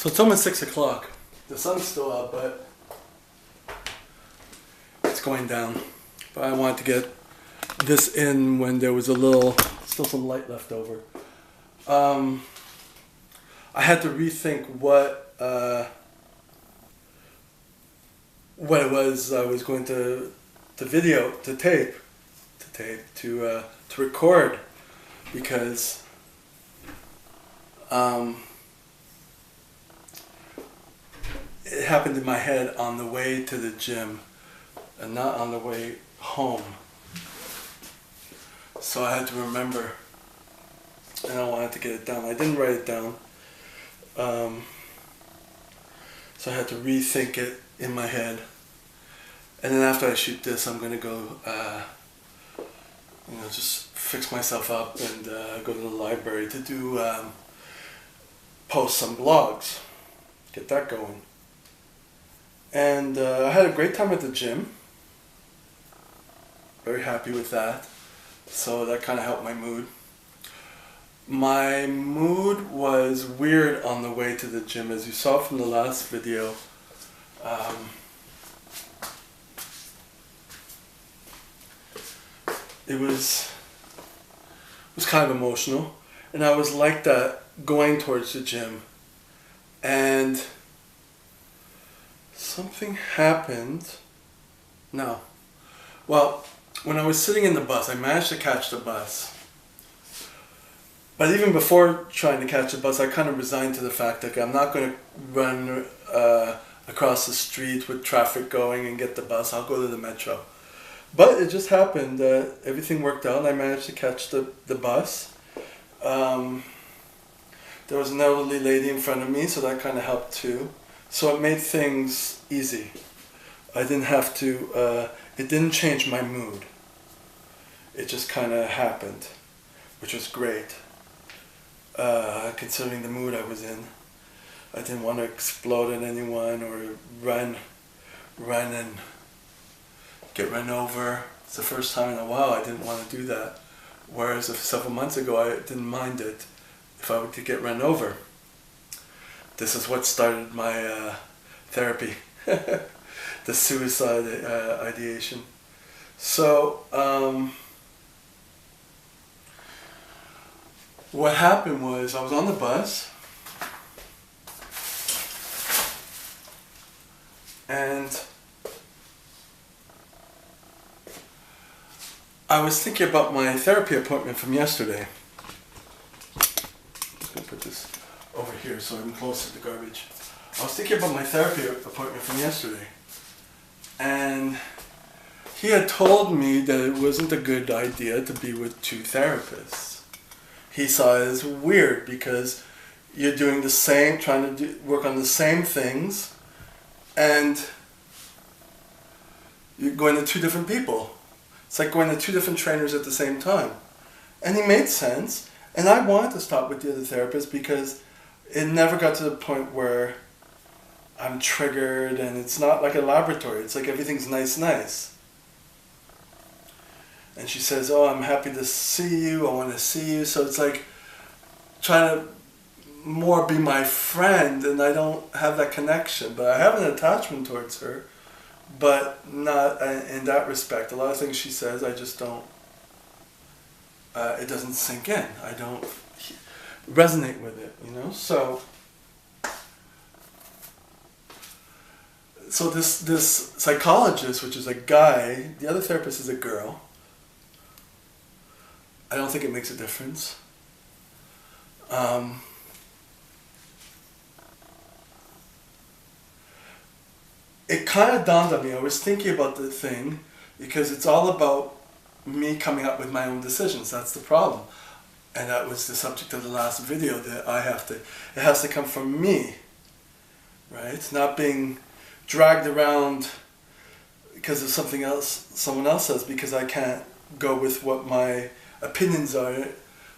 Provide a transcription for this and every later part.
So it's almost 6 o'clock. The sun's still out, but it's going down. But I wanted to get this in when there was still some light left over. I had to rethink what it was I was going to record, because it happened in my head on the way to the gym and not on the way home. So I had to remember, and I wanted to get it down. I didn't write it down. So I had to rethink it in my head. And then after I shoot this, I'm going to go, just fix myself up and go to the library to do, post some blogs, get that going. And I had a great time at the gym. Very happy with that. So that kind of helped my mood. My mood was weird on the way to the gym, as you saw from the last video. It was kind of emotional, and I was like that going towards the gym, and something happened. No. Well, when I was sitting in the bus, I managed to catch the bus. But even before trying to catch the bus, I kind of resigned to the fact that I'm not going to run across the street with traffic going and get the bus. I'll go to the metro. But it just happened that everything worked out and I managed to catch the bus. There was an elderly lady in front of me, so that kind of helped too. So it made things easy. I didn't have to, it didn't change my mood. It just kind of happened, which was great. Considering the mood I was in. I didn't want to explode at anyone or run and get run over. It's the first time in a while I didn't want to do that. Whereas several months ago I didn't mind it if I were to get run over. This is what started my therapy, the suicide ideation. So, what happened was I was on the bus and I was thinking about my therapy appointment from yesterday. I'm just going to put this over here so I'm close to the garbage. I was thinking about my therapy appointment from yesterday, and he had told me that it wasn't a good idea to be with two therapists. He saw it as weird because you're doing the same, trying to work on the same things, and you're going to two different people. It's like going to two different trainers at the same time. And he made sense, and I wanted to stop with the other therapist because it never got to the point where I'm triggered and it's not like a laboratory. It's like everything's nice. And she says, oh, I'm happy to see you, I want to see you. So it's like trying to more be my friend, and I don't have that connection. But I have an attachment towards her, but not in that respect. A lot of things she says, I just don't, it doesn't sink in. I don't resonate with it, So this psychologist, which is a guy, the other therapist is a girl. I don't think it makes a difference. It kind of dawned on me. I was thinking about the thing because it's all about me coming up with my own decisions. That's the problem. And that was the subject of the last video, that it has to come from me, right? Not being dragged around because of something else someone else says, because I can't go with what my opinions are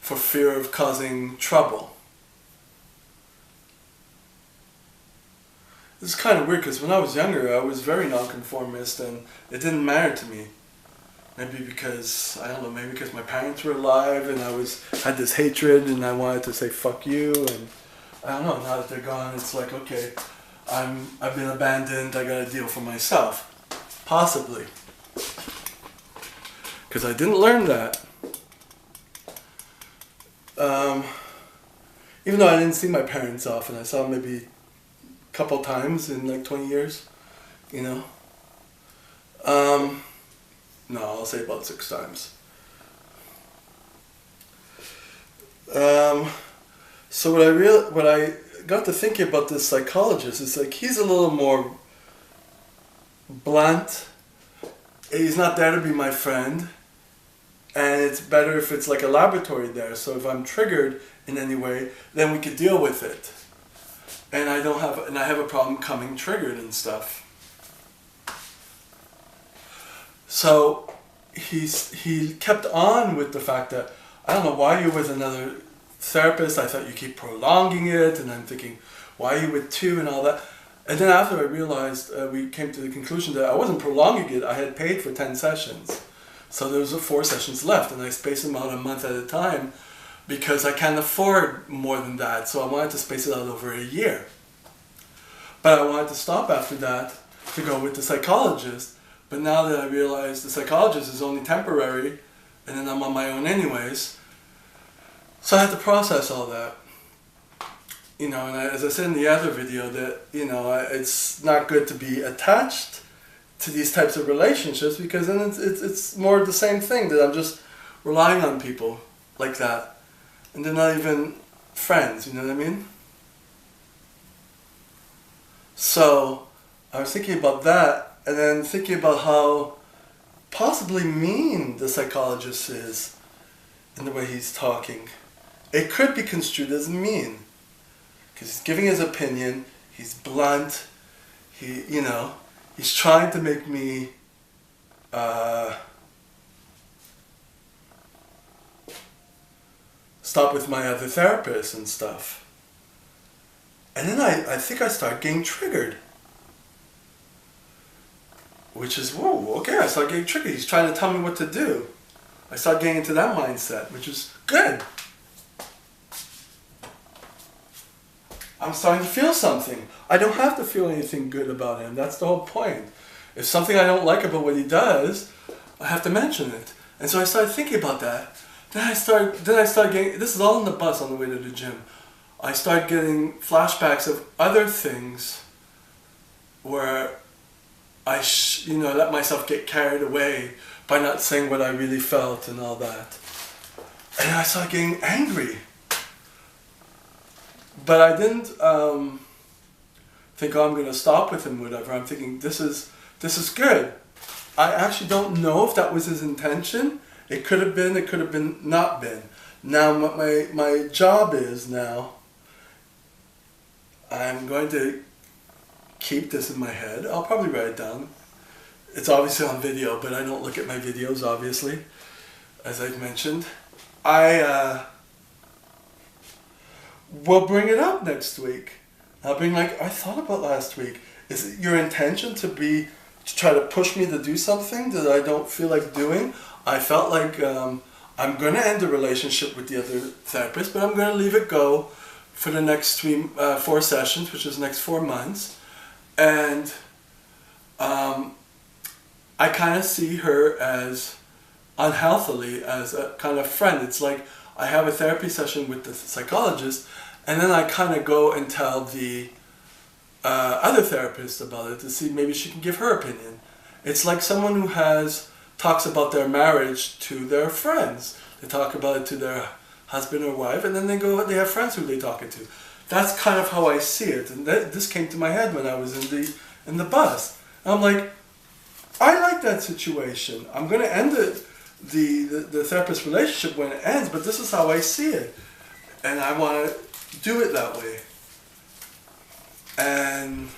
for fear of causing trouble. This is kind of weird because when I was younger I was very nonconformist and it didn't matter to me. Maybe because, I don't know, maybe because my parents were alive and I had this hatred and I wanted to say fuck you and I don't know, now that they're gone, it's like, okay, I've been abandoned, I gotta deal for myself. Possibly. Because I didn't learn that. Even though I didn't see my parents often, I saw them maybe a couple times in like 20 years, you know. No, I'll say about 6 times. So what I got to thinking about this psychologist is like he's a little more blunt. He's not there to be my friend, and it's better if it's like a laboratory there. So if I'm triggered in any way, then we could deal with it. And I have a problem coming triggered and stuff. So he kept on with the fact that I don't know why you're with another therapist. I thought you keep prolonging it, and I'm thinking, why are you with 2 and all that? And then after I realized, we came to the conclusion that I wasn't prolonging it. I had paid for 10 sessions. So there was 4 sessions left, and I spaced them out a month at a time because I can't afford more than that. So I wanted to space it out over a year. But I wanted to stop after that to go with the psychologist. But now that I realize the psychologist is only temporary, and then I'm on my own anyways, so I had to process all that. You know, and as I said in the other video, that, you know, it's not good to be attached to these types of relationships, because then it's more the same thing, that I'm just relying on people like that. And they're not even friends, you know what I mean? So I was thinking about that, and then thinking about how possibly mean the psychologist is in the way he's talking. It could be construed as mean, because he's giving his opinion, he's blunt, he's trying to make me stop with my other therapist and stuff. And then I think I start getting triggered. Which is, whoa, okay, I start getting triggered. He's trying to tell me what to do. I start getting into that mindset, which is good. I'm starting to feel something. I don't have to feel anything good about him. That's the whole point. If something I don't like about what he does, I have to mention it. And so I started thinking about that. Then I start getting, this is all in the bus on the way to the gym. I start getting flashbacks of other things where I let myself get carried away by not saying what I really felt and all that. And I started getting angry. But I didn't think, I'm going to stop with him, whatever. I'm thinking, this is good. I actually don't know if that was his intention. It could have been not been. Now what my job is now, I'm going to keep this in my head. I'll probably write it down. It's obviously on video, but I don't look at my videos, obviously, as I've mentioned. I will bring it up next week. I'll bring, like, I thought about last week. Is it your intention to try to push me to do something that I don't feel like doing? I felt like I'm going to end the relationship with the other therapist, but I'm going to leave it go for the next 4 sessions, which is the next 4 months. And I kind of see her as unhealthily, as a kind of friend. It's like I have a therapy session with the psychologist, and then I kind of go and tell the other therapist about it to see maybe she can give her opinion. It's like someone who talks about their marriage to their friends. They talk about it to their husband or wife, and then they have friends who they talk it to. That's kind of how I see it, and this came to my head when I was in the bus. And I'm like, I like that situation. I'm going to end the therapist relationship when it ends, but this is how I see it, and I want to do it that way. And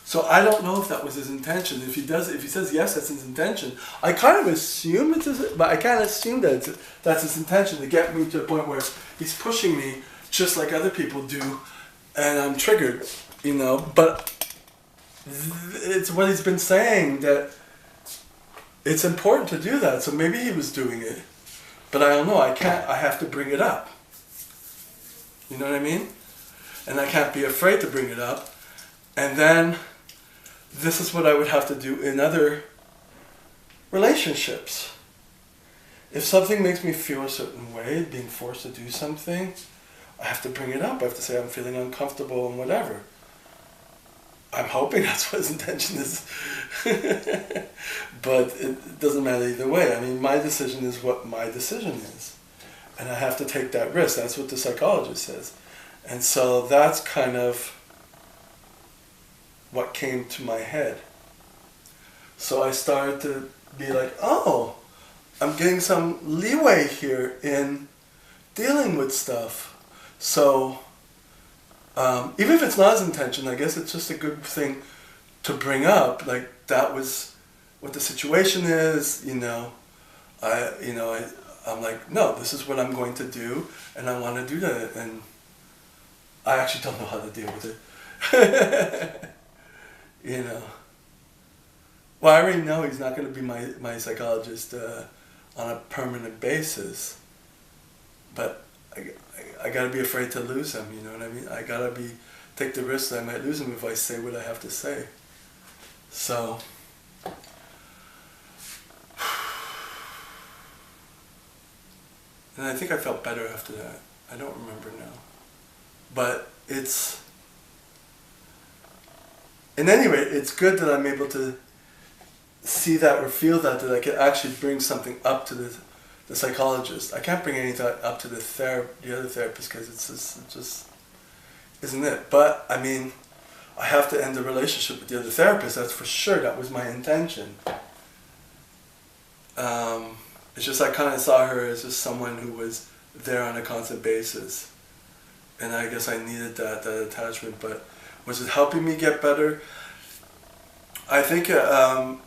so I don't know if that was his intention. If he says yes, that's his intention. I kind of assume it's his, but I can't assume that that's his intention, to get me to a point where he's pushing me just like other people do, and I'm triggered, But it's what he's been saying, that it's important to do that. So maybe he was doing it, but I don't know. I have to bring it up. You know what I mean? And I can't be afraid to bring it up. And then this is what I would have to do in other relationships. If something makes me feel a certain way, being forced to do something, I have to bring it up. I have to say I'm feeling uncomfortable and whatever. I'm hoping that's what his intention is. But it doesn't matter either way. I mean, my decision is what my decision is. And I have to take that risk. That's what the psychologist says. And so that's kind of what came to my head. So I started to be like, oh, I'm getting some leeway here in dealing with stuff. So even if it's not his intention, I guess it's just a good thing to bring up. Like, that was what the situation is, you know. I'm like, no, this is what I'm going to do, and I want to do that. And I actually don't know how to deal with it. You know. Well, I already know he's not going to be my psychologist on a permanent basis. But I got to be afraid to lose him, you know what I mean? I got to take the risk that I might lose him if I say what I have to say. So, and I think I felt better after that. I don't remember now. But it's, in any rate, it's good that I'm able to see that or feel that I could actually bring something up to the psychologist. I can't bring anything up to the other therapist because it just isn't it. But I mean, I have to end the relationship with the other therapist. That's for sure. That was my intention. It's just I kind of saw her as just someone who was there on a constant basis, and I guess I needed that attachment. But was it helping me get better? I think I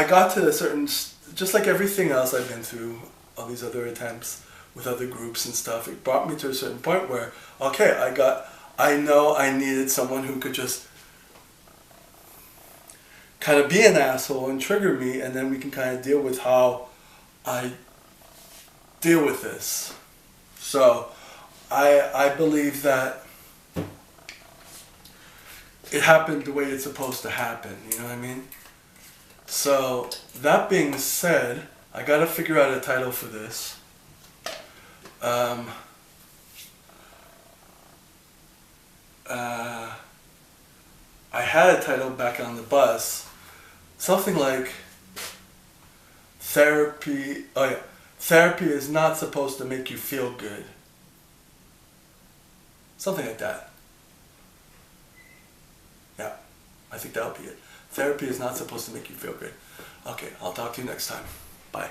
got to a certain, just like everything else I've been through, all these other attempts with other groups and stuff, it brought me to a certain point where, okay, I know I needed someone who could just kind of be an asshole and trigger me, and then we can kind of deal with how I deal with this. So I believe that it happened the way it's supposed to happen, you know what I mean? So, that being said, I gotta figure out a title for this. I had a title back on the bus, something like therapy is not supposed to make you feel good. Something like that. Yeah, I think that'll be it. Therapy is not supposed to make you feel good. Okay, I'll talk to you next time. Bye.